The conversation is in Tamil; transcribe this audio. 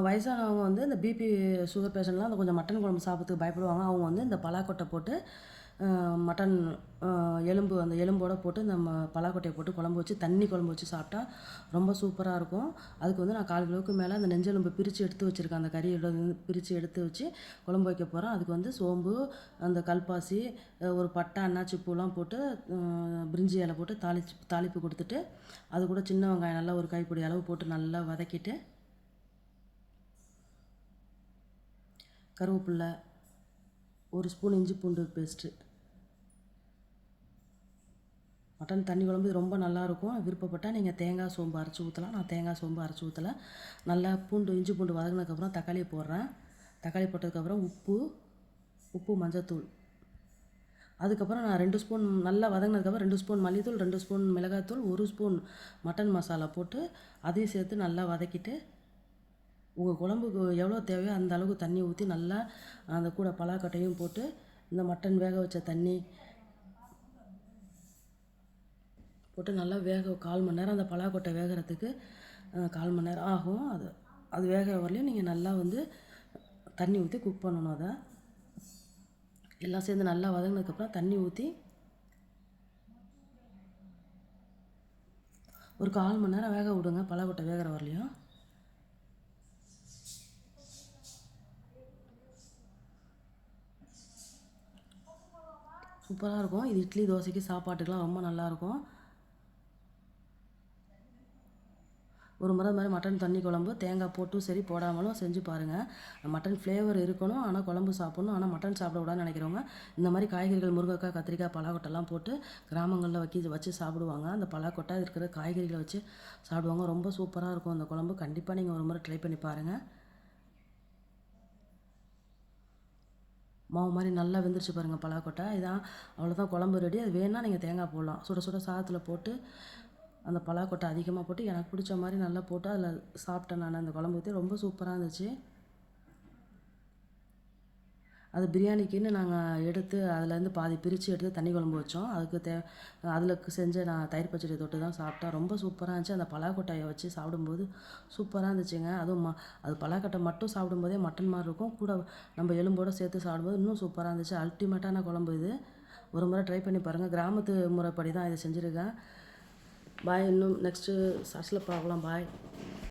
வயசானவங்க வந்து இந்த பிபி, சுகர் பேஷண்ட்லாம் அந்த கொஞ்சம் மட்டன் குழம்பு சாப்பிட்றதுக்கு பயப்படுவாங்க. அவங்க வந்து இந்த பலாக்கொட்டை போட்டு மட்டன் எலும்பு அந்த எலும்போடு போட்டு நம்ம பலாக்கொட்டையை போட்டு குழம்பு வச்சு தண்ணி குழம்பு வச்சு சாப்பிட்டா ரொம்ப சூப்பராக இருக்கும். அதுக்கு வந்து நான் 1/4 கிலோவுக்கு மேலே அந்த நெஞ்செலும்பு பிரித்து எடுத்து வச்சுருக்கேன். அந்த கறியோட பிரித்து எடுத்து வச்சு குழம்பு வைக்க போகிறேன். அதுக்கு வந்து சோம்பு, அந்த கல்பாசி, ஒரு பட்டை, அன்னாச்சி பூலாம் போட்டு பிரிஞ்சி இலை போட்டு தாளிப்பு கொடுத்துட்டு அது கூட சின்ன வெங்காயம் நல்லா ஒரு கைப்பிடி அளவு போட்டு நல்லா வதக்கிட்டு கருவேப்பில்லை, ஒரு ஸ்பூன் இஞ்சி பூண்டு பேஸ்ட்டு, மட்டன் தண்ணி குழம்பு ரொம்ப நல்லாயிருக்கும். விருப்பப்பட்டால் நீங்கள் தேங்காய் சோம்பு அரைச்சி ஊற்றலாம். நான் தேங்காய் சோம்பு அரைச்சி ஊற்றலை. நல்லா இஞ்சி பூண்டு வதங்கினதுக்கப்புறம் தக்காளியை போடுறேன். தக்காளி போட்டதுக்கப்புறம் உப்பு, மஞ்சத்தூள். அதுக்கப்புறம் நான் 2 ஸ்பூன் நல்லா வதங்கினதுக்கப்புறம் 2 ஸ்பூன் மல்லித்தூள், 2 ஸ்பூன் மிளகாய்த்தூள், 1 ஸ்பூன் மட்டன் மசாலா போட்டு அதையும் சேர்த்து நல்லா வதக்கிட்டு உங்கள் குழம்புக்கு எவ்வளோ தேவையோ அந்த அளவுக்கு தண்ணி ஊற்றி நல்லா அந்த கூட பலாக்கொட்டையும் போட்டு இந்த மட்டன் வேக வச்ச தண்ணி போட்டு நல்லா 1/4 மணி நேரம் அந்த பலாக்கொட்டை வேகிறதுக்கு 1/4 மணி நேரம் ஆகும். அது வேகிற வரலையும் நீங்கள் நல்லா வந்து தண்ணி ஊற்றி குக் பண்ணணும். அதை எல்லாம் சேர்ந்து நல்லா வதங்கினதுக்கப்புறம் தண்ணி ஊற்றி ஒரு 1/4 மணி நேரம் வேக விடுங்க. பலாக்கொட்டை வேகிற வரலையும் சூப்பராக இருக்கும். இது இட்லி, தோசைக்கு, சாப்பாட்டுக்கெலாம் ரொம்ப நல்லாயிருக்கும். ஒரு முறை மாதிரி மட்டன் தண்ணி குழம்பு தேங்காய் போட்டும் சரி போடாமலும் செஞ்சு பாருங்கள். மட்டன் ஃப்ளேவர் இருக்கணும், ஆனால் குழம்பு சாப்பிட்ணும். ஆனால் மட்டன் சாப்பிடக்கூடாதுன்னு நினைக்கிறவங்க இந்த மாதிரி காய்கறிகள் முருங்கைக்காய், கத்திரிக்காய், பலாக்கொட்டைலாம் போட்டு கிராமங்களில் வச்சு சாப்பிடுவாங்க. அந்த பலாக்கொட்டை இருக்கிற காய்கறிகளை வச்சு சாப்பிடுவாங்க. ரொம்ப சூப்பராக இருக்கும் அந்த குழம்பு. கண்டிப்பாக நீங்கள் ஒரு முறை ட்ரை பண்ணி பாருங்கள். மாவு மாதிரி நல்லா வெந்துருச்சு பாருங்கள் பலாக்கொட்டை. இதான் அவ்வளோதான், குழம்பு ரெடி. அது வேணால் நீங்கள் தேங்காய் போடலாம். சுட சுட சாதத்தில் போட்டு அந்த பலாக்கொட்டை அதிகமாக போட்டு எனக்கு பிடிச்ச மாதிரி நல்லா போட்டு அதில் சாப்பிட்டேன் நான். அந்த குழம்பு ஊற்றி ரொம்ப சூப்பராக இருந்துச்சு. அது பிரியாணிக்குன்னு நாங்கள் எடுத்து அதுலேருந்து பாதி பிரித்து எடுத்து தண்ணி குழம்பு வச்சோம். அதில் செஞ்ச நான் தயிர் பச்சடி தொட்டு தான் சாப்பிட்டேன். ரொம்ப சூப்பராக இருந்துச்சு. அந்த பலாக்கொட்டையை வச்சு சாப்பிடும்போது சூப்பராக இருந்துச்சுங்க. அதுவும் அது பலாக்கொட்டை மட்டும் சாப்பிடும்போதே மட்டன் மாதிரி இருக்கும். கூட நம்ம எலும்போடு சேர்த்து சாப்பிடும்போது இன்னும் சூப்பராக இருந்துச்சு. அல்டிமேட்டான குழம்பு இது. ஒரு முறை ட்ரை பண்ணி பாருங்கள். கிராமத்து முறைப்படி தான் இதை செஞ்சுருக்கேன். பாய். இன்னும் நெக்ஸ்ட்டு ஷார்ட்ஸில் பார்க்கலாம். பாய்.